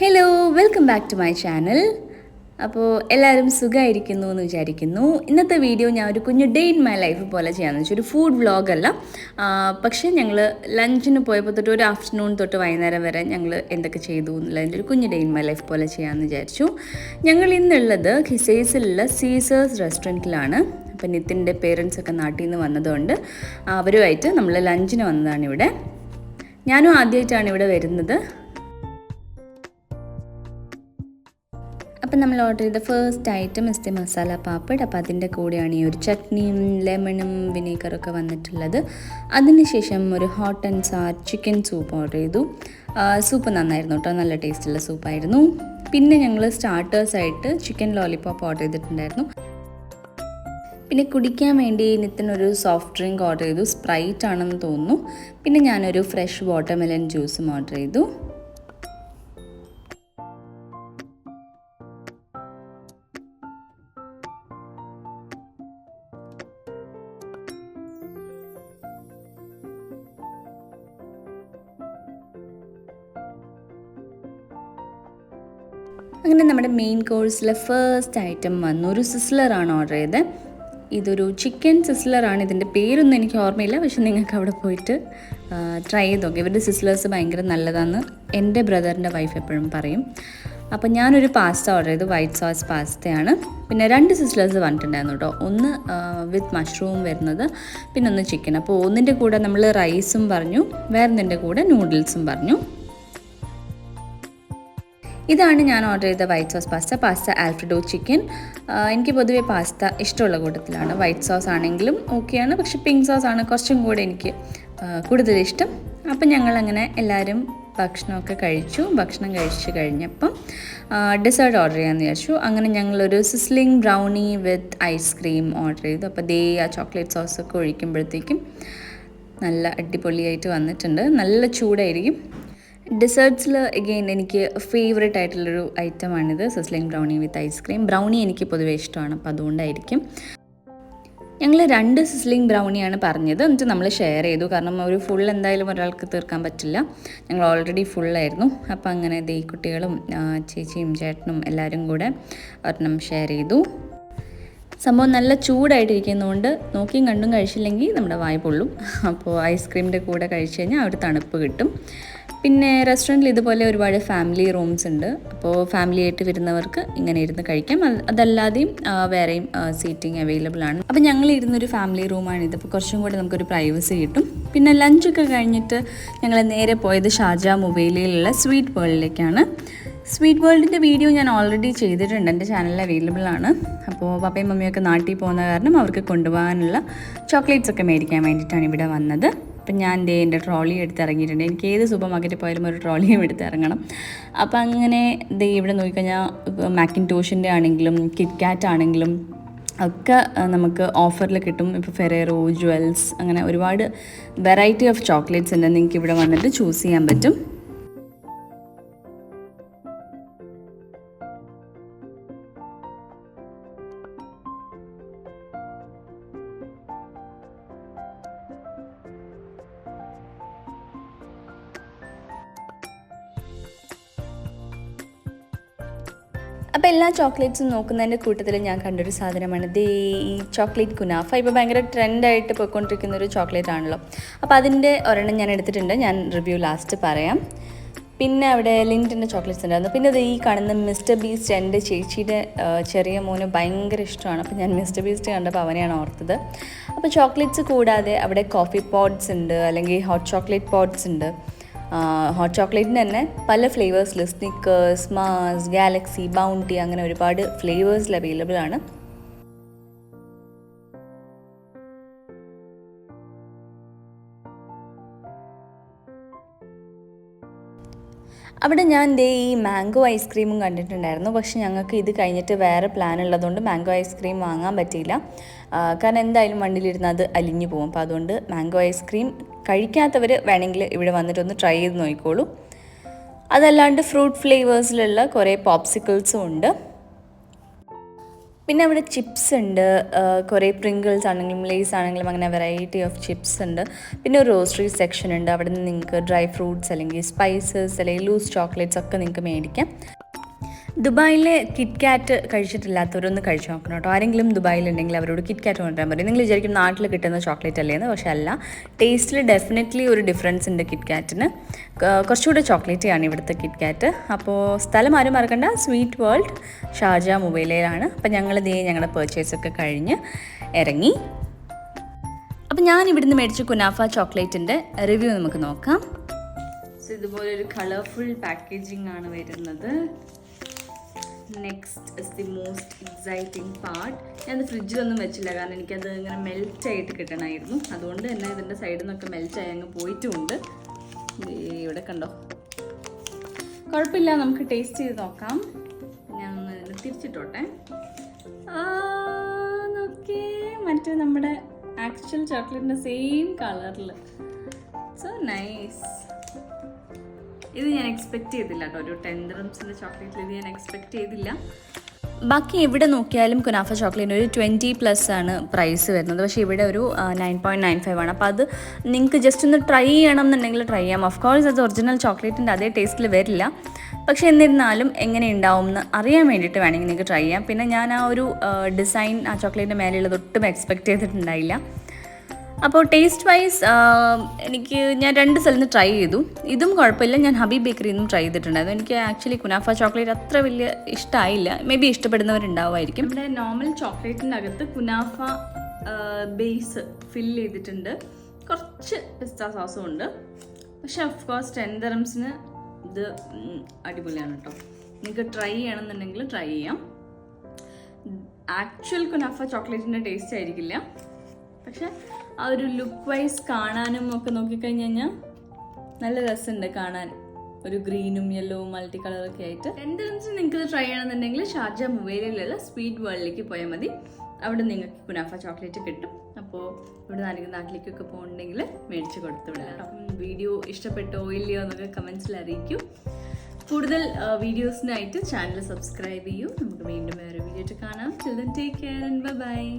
Hello welcome back to my channel. അപ്പോൾ എല്ലാവരും സുഖമായിരിക്കുന്നു എന്ന് വിചാരിക്കുന്നു. ഇന്നത്തെ വീഡിയോ ഞാൻ ഒരു കുഞ്ഞു ഡേ ഇൻ മൈ ലൈഫ് പോലെ ചെയ്യാമെന്ന് വെച്ചാൽ ഒരു ഫുഡ് വ്ളോഗല്ല. പക്ഷേ ഞങ്ങൾ ലഞ്ചിന് പോയപ്പോൾ തൊട്ട് ഒരു ആഫ്റ്റർനൂൺ തൊട്ട് വൈകുന്നേരം വരെ ഞങ്ങൾ എന്തൊക്കെ ചെയ്തു എന്നുള്ളതിൻ്റെ ഒരു കുഞ്ഞു ഡേ ഇൻ മൈ ലൈഫ് പോലെ ചെയ്യാമെന്ന് വിചാരിച്ചു. ഞങ്ങൾ ഇന്നുള്ളത് ഖിസൈസിലുള്ള സീസേഴ്സ് റെസ്റ്റോറൻറ്റിലാണ്. അപ്പോൾ നിത്തിൻ്റെ പേരൻസൊക്കെ നാട്ടിൽ നിന്ന് വന്നതുകൊണ്ട് അവരുമായിട്ട് നമ്മൾ ലഞ്ചിന് വന്നതാണ് ഇവിടെ. ഞാനും ആദ്യമായിട്ടാണ് ഇവിടെ വരുന്നത്. അപ്പം നമ്മൾ ഓർഡർ ചെയ്ത first item is masala papad. അപ്പോൾ അതിൻ്റെ കൂടെയാണ് ഈ ഒരു ചട്നിയും ലെമണും വിനീഗറൊക്കെ വന്നിട്ടുള്ളത്. അതിനുശേഷം ഒരു hot and sir chicken soup order ചെയ്തു. സൂപ്പ് നന്നായിരുന്നു കേട്ടോ, നല്ല ടേസ്റ്റുള്ള സൂപ്പായിരുന്നു. പിന്നെ ഞങ്ങൾ സ്റ്റാർട്ടേഴ്സായിട്ട് ചിക്കൻ ലോലിപോപ്പ് ഓർഡർ ചെയ്തിട്ടുണ്ടായിരുന്നു. പിന്നെ കുടിക്കാൻ വേണ്ടി നിത്തിനൊരു സോഫ്റ്റ് ഡ്രിങ്ക് ഓർഡർ ചെയ്തു, സ്പ്രൈറ്റ് ആണെന്ന് തോന്നുന്നു. പിന്നെ ഞാനൊരു ഫ്രഷ് വാട്ടർമെലൺ ജ്യൂസും ഓർഡർ ചെയ്തു. അങ്ങനെ നമ്മുടെ മെയിൻ കോഴ്സിലെ ഫസ്റ്റ് ഐറ്റം വന്നു. ഒരു സിസ്ലറാണ് ഓർഡർ ചെയ്തത്. ഇതൊരു ചിക്കൻ സിസ്ലറാണ്. ഇതിൻ്റെ പേരൊന്നും എനിക്ക് ഓർമ്മയില്ല, പക്ഷെ നിങ്ങൾക്ക് അവിടെ പോയിട്ട് ട്രൈ ചെയ്ത് നോക്കി. ഇവരുടെ സിസ്ലേഴ്സ് ഭയങ്കര നല്ലതാണെന്ന് എൻ്റെ ബ്രദറിൻ്റെ വൈഫ് എപ്പോഴും പറയും. അപ്പോൾ ഞാനൊരു പാസ്ത ഓർഡർ ചെയ്തു, വൈറ്റ് സോസ് പാസ്തയാണ്. പിന്നെ 2 സിസ്ലേഴ്സ് വന്നിട്ടുണ്ടായിരുന്നു കേട്ടോ. ഒന്ന് വിത്ത് മഷ്റൂം വരുന്നത്, പിന്നെ ഒന്ന് ചിക്കൻ. അപ്പോൾ ഒന്നിൻ്റെ കൂടെ നമ്മൾ റൈസും പറഞ്ഞു, വേറൊന്നിൻ്റെ കൂടെ നൂഡിൽസും പറഞ്ഞു. ഇതാണ് ഞാൻ ഓർഡർ ചെയ്ത white sauce pasta Alfredo chicken. എനിക്ക് പൊതുവേ പാസ്ത ഇഷ്ടമുള്ള കൂട്ടത്തിലാണ്. വൈറ്റ് സോസ് ആണെങ്കിലും ഓക്കെയാണ്, പക്ഷേ പിങ്ക് സോസ് ആണ് കുറച്ചും കൂടെ എനിക്ക് കൂടുതൽ ഇഷ്ടം. അപ്പം ഞങ്ങളങ്ങനെ എല്ലാവരും ഭക്ഷണമൊക്കെ കഴിച്ചു. ഭക്ഷണം കഴിച്ച് കഴിഞ്ഞപ്പം ഡെസേർട്ട് ഓർഡർ ചെയ്യാമെന്ന് വിചാരിച്ചു. അങ്ങനെ ഞങ്ങളൊരു sizzling brownie with ice cream order ചെയ്തു. അപ്പോൾ ആ ചോക്ലേറ്റ് സോസൊക്കെ ഒഴിക്കുമ്പോഴത്തേക്കും നല്ല അടിപൊളിയായിട്ട് വന്നിട്ടുണ്ട്. നല്ല ചൂടായിരിക്കും. ഡെസേർട്ട്സിൽ എഗെയിൻ എനിക്ക് ഫേവറേറ്റ് ആയിട്ടുള്ളൊരു ഐറ്റമാണിത്, sizzling brownie with ice cream. Brownie എനിക്ക് പൊതുവേ ഇഷ്ടമാണ്, അപ്പോൾ അതുകൊണ്ടായിരിക്കും. ഞങ്ങൾ 2 സിസ്ലിംഗ് ബ്രൗണിയാണ് പറഞ്ഞത്, എന്നിട്ട് നമ്മൾ ഷെയർ ചെയ്തു. കാരണം ഒരു ഫുൾ എന്തായാലും ഒരാൾക്ക് തീർക്കാൻ പറ്റില്ല, ഞങ്ങൾ ഓൾറെഡി ഫുള്ളായിരുന്നു. അപ്പോൾ അങ്ങനെ കുട്ടികളും ചേച്ചിയും ചേട്ടനും എല്ലാവരും കൂടെ ഒരെണ്ണം ഷെയർ ചെയ്തു. സംഭവം നല്ല ചൂടായിട്ടിരിക്കുന്നതുകൊണ്ട് നോക്കിയും കണ്ടും കഴിച്ചില്ലെങ്കിൽ നമ്മുടെ വായ പൊള്ളും. അപ്പോൾ ഐസ്ക്രീമിൻ്റെ കൂടെ കഴിച്ച് കഴിഞ്ഞാൽ ആ ഒരു തണുപ്പ് കിട്ടും. പിന്നെ റെസ്റ്റോറൻറ്റിൽ ഇതുപോലെ ഒരുപാട് ഫാമിലി റൂംസ് ഉണ്ട്. അപ്പോൾ ഫാമിലി ആയിട്ട് വരുന്നവർക്ക് ഇങ്ങനെ ഇരുന്ന് കഴിക്കാം. അതല്ലാതെയും വേറെയും സീറ്റിംഗ് അവൈലബിൾ ആണ്. അപ്പോൾ ഞങ്ങൾ ഇരുന്നൊരു ഫാമിലി റൂമാണിത്. അപ്പോൾ കുറച്ചും കൂടെ നമുക്കൊരു പ്രൈവസി കിട്ടും. പിന്നെ ലഞ്ചൊക്കെ കഴിഞ്ഞിട്ട് ഞങ്ങൾ നേരെ പോയത് ഷാർജ മുബൈലയിലുള്ള സ്വീറ്റ് വേൾഡിലേക്കാണ്. സ്വീറ്റ് വേൾഡിൻ്റെ വീഡിയോ ഞാൻ ഓൾറെഡി ചെയ്തിട്ടുണ്ട്, എൻ്റെ ചാനലിൽ അവൈലബിൾ ആണ്. അപ്പോൾ പപ്പയും മമ്മിയൊക്കെ നാട്ടിൽ പോകുന്ന കാരണം അവർക്ക് കൊണ്ടുപോകാനുള്ള ചോക്ലേറ്റ്സ് ഒക്കെ മേടിക്കാൻ വേണ്ടിയിട്ടാണ് ഇവിടെ വന്നത്. അപ്പം ഞാൻ എൻ്റെ ട്രോളി എടുത്ത് ഇറങ്ങിയിട്ടുണ്ട്. എനിക്ക് ഏത് സൂപ്പർ മാർക്കറ്റിൽ പോയാലും ഒരു ട്രോളിയും എടുത്ത് ഇറങ്ങണം. അപ്പം അങ്ങനെ ഇവിടെ നോക്കിക്കഴിഞ്ഞാൽ മാക്കിൻടോഷിൻ്റെ ആണെങ്കിലും കിറ്റ്കാറ്റ് ആണെങ്കിലും ഒക്കെ നമുക്ക് ഓഫറിൽ കിട്ടും. ഇപ്പോൾ ഫെറേറോ, ജ്വൽസ്, അങ്ങനെ ഒരുപാട് വെറൈറ്റി ഓഫ് ചോക്ലേറ്റ്സ് ഉണ്ട്. നിങ്ങൾക്ക് ഇവിടെ വന്നിട്ട് ചൂസ് ചെയ്യാൻ പറ്റും. അപ്പോൾ എല്ലാ ചോക്ലേറ്റ്സും നോക്കുന്നതിൻ്റെ കൂട്ടത്തിൽ ഞാൻ കണ്ടൊരു സാധനമാണ് ഈ ചോക്ലേറ്റ് കുനാഫ. ഇപ്പോൾ ഭയങ്കര ട്രെൻഡായിട്ട് പോയിക്കൊണ്ടിരിക്കുന്ന ഒരു ചോക്ലേറ്റ് ആണല്ലോ. അപ്പോൾ അതിൻ്റെ ഒരെണ്ണം ഞാൻ എടുത്തിട്ടുണ്ട്, ഞാൻ റിവ്യൂ ലാസ്റ്റ് പറയാം. പിന്നെ അവിടെ ലിൻഡിൻ്റെ ചോക്ലേറ്റ്സ് ഉണ്ടായിരുന്നു. പിന്നെ ഈ കാണുന്ന മിസ്റ്റർ ബീസ്റ്റ് എൻ്റെ ചേച്ചിയുടെ ചെറിയ മോന് ഭയങ്കര ഇഷ്ടമാണ്. അപ്പോൾ ഞാൻ മിസ്റ്റർ ബീസ്റ്റ് കണ്ടപ്പോൾ അവനെയാണ് ഓർത്തത്. അപ്പോൾ ചോക്ലേറ്റ്സ് കൂടാതെ അവിടെ കോഫി പോഡ്സ് ഉണ്ട്, അല്ലെങ്കിൽ ഹോട്ട് ചോക്ലേറ്റ് പോഡ്സ് ഉണ്ട്. ഹോട്ട് ചോക്ലേറ്റിന് തന്നെ പല ഫ്ലേവേഴ്സിൽ സ്നിക്കേഴ്സ്, മാസ്, ഗാലക്സി, ബൗണ്ടി, അങ്ങനെ ഒരുപാട് ഫ്ലേവേഴ്സിൽ അവൈലബിൾ ആണ്. അവിടെ ഞാൻ ഈ മാംഗോ ഐസ്ക്രീമും കണ്ടിട്ടുണ്ടായിരുന്നു. പക്ഷെ ഞങ്ങൾക്ക് ഇത് കഴിഞ്ഞിട്ട് വേറെ പ്ലാൻ ഉള്ളതുകൊണ്ട് മാംഗോ ഐസ്ക്രീം വാങ്ങാൻ പറ്റിയില്ല. കാരണം എന്തായാലും വണ്ടിയിലിരുന്ന് അത് അലിഞ്ഞു പോകും. അപ്പോൾ അതുകൊണ്ട് മാംഗോ ഐസ്ക്രീം കഴിക്കാത്തവർ വേണമെങ്കിൽ ഇവിടെ വന്നിട്ടൊന്ന് ട്രൈ ചെയ്ത് നോക്കിക്കോളൂ. അതല്ലാണ്ട് ഫ്രൂട്ട് ഫ്ലേവേഴ്സിലുള്ള കുറേ പോപ്സിക്കിൾസും ഉണ്ട്. പിന്നെ അവിടെ ചിപ്സ് ഉണ്ട്, കുറേ പ്രിങ്കിൾസ് ആണെങ്കിലും ലേസ് ആണെങ്കിലും അങ്ങനെ വെറൈറ്റി ഓഫ് ചിപ്സ് ഉണ്ട്. പിന്നെ ഒരു റോസ്റ്ററി സെക്ഷൻ ഉണ്ട്, അവിടെ നിന്ന് നിങ്ങൾക്ക് ഡ്രൈ ഫ്രൂട്ട്സ് അല്ലെങ്കിൽ സ്പൈസസ് അല്ലെങ്കിൽ ലൂസ് ചോക്ലേറ്റ്സ് ഒക്കെ നിങ്ങൾക്ക് മേടിക്കാം. ദുബായിലെ കിറ്റ്കാറ്റ് കഴിച്ചിട്ടില്ലാത്തവരൊന്ന് കഴിച്ച് നോക്കണം കേട്ടോ. ആരെങ്കിലും ദുബായിലുണ്ടെങ്കിൽ അവരോട് കിറ്റ്കാറ്റ് കൊണ്ടുവരാൻ പറയും. നിങ്ങൾ വിചാരിക്കും നാട്ടിൽ കിട്ടുന്ന ചോക്ലേറ്റ് അല്ലേന്ന്, പക്ഷേ അല്ല. ടേസ്റ്റിൽ ഡെഫിനറ്റ്ലി ഒരു ഡിഫറൻസ് ഉണ്ട് കിറ്റ്കാറ്റിന്. കുറച്ചുകൂടെ ചോക്ലേറ്റിയാണ് ഇവിടുത്തെ കിറ്റ്കാറ്റ്. അപ്പോൾ സ്ഥലം ആരും മറക്കണ്ട, സ്വീറ്റ് വേൾഡ് ഷാർജ മുബൈലയിലാണ്. അപ്പോൾ ഞങ്ങൾ ഞങ്ങളുടെ പർച്ചേസൊക്കെ കഴിഞ്ഞ് ഇറങ്ങി. അപ്പോൾ ഞാൻ ഇവിടുന്ന് മേടിച്ച കുനാഫ ചോക്ലേറ്റിൻ്റെ റിവ്യൂ നമുക്ക് നോക്കാം. സോ ഇതുപോലെ ഒരു കളർഫുൾ പാക്കേജിംഗ് ആണ് വരുന്നത്. Next is the most exciting part. ഞാനത് ഫ്രിഡ്ജിലൊന്നും വെച്ചില്ല, കാരണം എനിക്കത് ഇങ്ങനെ മെൽറ്റായിട്ട് കിട്ടണമായിരുന്നു. അതുകൊണ്ട് തന്നെ ഇതിൻ്റെ സൈഡിൽ നിന്നൊക്കെ മെൽറ്റായി അങ്ങ് പോയിട്ടുമുണ്ട്. ഇവിടെ കണ്ടോ, കുഴപ്പമില്ല, നമുക്ക് ടേസ്റ്റ് ചെയ്ത് നോക്കാം. ഞാനൊന്ന് ഇതിന് തിരിച്ചിട്ടോട്ടെ. നോക്കേ, മറ്റേ നമ്മുടെ ആക്ച്വൽ ചോക്ലേറ്റിൻ്റെ സെയിം കളറിൽ. So nice. ഇത് ഞാൻ എക്സ്പെക്റ്റ് ചെയ്തില്ല കേട്ടോ, ഒരു 10 dirhamsന്റെ ചോക്ലേറ്റിൽ ഇത് ഞാൻ എക്സ്പെക്റ്റ് ചെയ്തില്ല. ബാക്കി എവിടെ നോക്കിയാലും കുനാഫ ചോക്ലേറ്റിന് ഒരു 20+ ആണ് പ്രൈസ് വരുന്നത്. പക്ഷേ ഇവിടെ ഒരു 9.95 ആണ്. അപ്പോൾ അത് നിങ്ങൾക്ക് ജസ്റ്റ് ഒന്ന് ട്രൈ ചെയ്യണം എന്നുണ്ടെങ്കിൽ ട്രൈ ചെയ്യാം. ഓഫ് കോഴ്സ് അത് ഒറിജിനൽ ചോക്ലേറ്റിൻ്റെ അതേ ടേസ്റ്റിൽ വരില്ല. പക്ഷേ എന്നിരുന്നാലും എങ്ങനെ ഉണ്ടാവും എന്ന് അറിയാൻ വേണ്ടിയിട്ട് വേണമെങ്കിൽ നിങ്ങൾക്ക് ട്രൈ ചെയ്യാം. പിന്നെ ഞാൻ ആ ഒരു ഡിസൈൻ ആ ചോക്ലേറ്റിൻ്റെ മേലെയുള്ളത് ഒട്ടും എക്സ്പെക്റ്റ് ചെയ്തിട്ടുണ്ടായില്ല. അപ്പോൾ ടേസ്റ്റ് വൈസ് ഞാൻ 2 സ്ഥലത്ത് നിന്ന് ട്രൈ ചെയ്തു. ഇതും കുഴപ്പമില്ല. ഞാൻ ഹബീബ് ബേക്കറിയിൽ നിന്നും ട്രൈ ചെയ്തിട്ടുണ്ടായിരുന്നു. എനിക്ക് ആക്ച്വലി കുനാഫ ചോക്ലേറ്റ് അത്ര വലിയ ഇഷ്ടമായില്ല. മേ ബി ഇഷ്ടപ്പെടുന്നവരുണ്ടാവുമായിരിക്കും. ഇവിടെ നോർമൽ ചോക്ലേറ്റിൻ്റെ അകത്ത് കുനാഫ ബേസ് ഫില്ല് ചെയ്തിട്ടുണ്ട്. കുറച്ച് പിസ്ത സോസും ഉണ്ട്. പക്ഷേ ഓഫ് കോഴ്സ് 10 dirhamsന് ഇത് അടിപൊളിയാണ് കേട്ടോ. നിങ്ങൾക്ക് ട്രൈ ചെയ്യണമെന്നുണ്ടെങ്കിൽ ട്രൈ ചെയ്യാം. ആക്ച്വൽ കുനാഫ ചോക്ലേറ്റിൻ്റെ ടേസ്റ്റ് ആയിരിക്കില്ല, പക്ഷെ ആ ഒരു ലുക്ക് വൈസ് കാണാനും ഒക്കെ നോക്കിക്കഴിഞ്ഞ് കഴിഞ്ഞാൽ നല്ല രസമുണ്ട് കാണാൻ. ഒരു ഗ്രീനും യെല്ലോവും മൾട്ടി കളറൊക്കെ ആയിട്ട്. 10 dirhamsന് നിങ്ങൾക്ക് ട്രൈ ചെയ്യണമെന്നുണ്ടെങ്കിൽ ഷാർജ മുബൈലയിലുള്ള സ്വീറ്റ് വേൾഡിലേക്ക് പോയാൽ മതി. അവിടെ നിങ്ങൾക്ക് കുനാഫ ചോക്ലേറ്റ് കിട്ടും. അപ്പോൾ ഇവിടെ നാട്ടിലേക്കൊക്കെ പോകുന്നുണ്ടെങ്കിൽ മേടിച്ച് കൊടുത്തു വിടാം. അപ്പം വീഡിയോ ഇഷ്ടപ്പെട്ടോ ഇല്ലയോ എന്നൊക്കെ കമൻസിൽ അറിയിക്കും. കൂടുതൽ വീഡിയോസിനായിട്ട് ചാനൽ സബ്സ്ക്രൈബ് ചെയ്യൂ. നമുക്ക് വീണ്ടും വേറെ വീഡിയോ കാണാം. Till then, take care and bye bye.